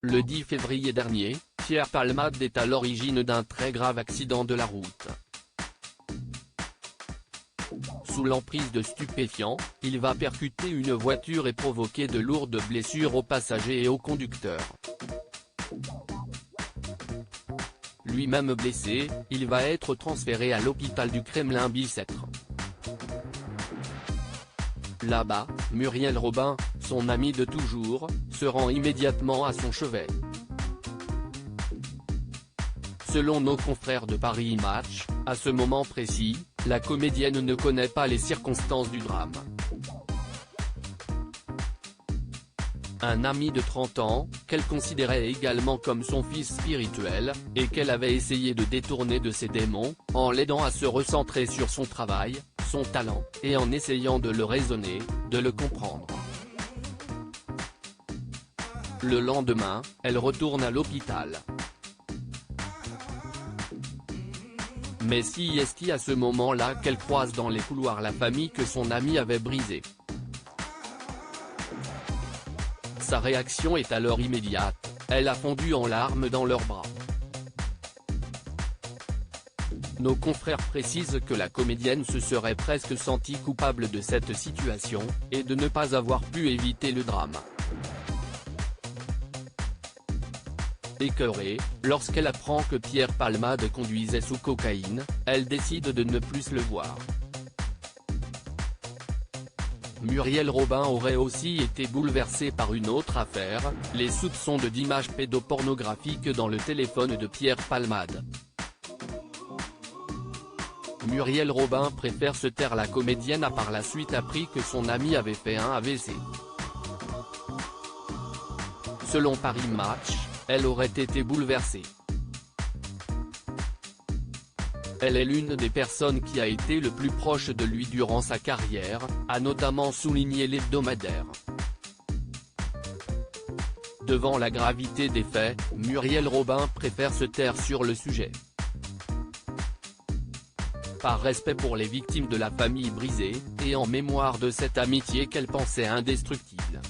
Le 10 février dernier, Pierre Palmade est à l'origine d'un très grave accident de la route. Sous l'emprise de stupéfiants, il va percuter une voiture et provoquer de lourdes blessures aux passagers et au conducteur. Lui-même blessé, il va être transféré à l'hôpital du Kremlin-Bicêtre. Là-bas, Muriel Robin, son amie de toujours, se rend immédiatement à son chevet. Selon nos confrères de Paris Match, à ce moment précis, la comédienne ne connaît pas les circonstances du drame. Un ami de 30 ans, qu'elle considérait également comme son fils spirituel, et qu'elle avait essayé de détourner de ses démons, en l'aidant à se recentrer sur son travail, son talent, et en essayant de le raisonner, de le comprendre. Le lendemain, elle retourne à l'hôpital. Mais si est-ce à ce moment-là qu'elle croise dans les couloirs la famille que son ami avait brisée. Sa réaction est alors immédiate, elle a fondu en larmes dans leurs bras. Nos confrères précisent que la comédienne se serait presque sentie coupable de cette situation, et de ne pas avoir pu éviter le drame. Écœurée, lorsqu'elle apprend que Pierre Palmade conduisait sous cocaïne, elle décide de ne plus le voir. Muriel Robin aurait aussi été bouleversée par une autre affaire, les soupçons d'images pédopornographiques dans le téléphone de Pierre Palmade. Muriel Robin préfère se taire. La comédienne a par la suite appris que son ami avait fait un AVC. Selon Paris Match, elle aurait été bouleversée. Elle est l'une des personnes qui a été le plus proche de lui durant sa carrière, a notamment souligné l'hebdomadaire. Devant la gravité des faits, Muriel Robin préfère se taire sur le sujet. Par respect pour les victimes de la famille brisée, et en mémoire de cette amitié qu'elle pensait indestructible.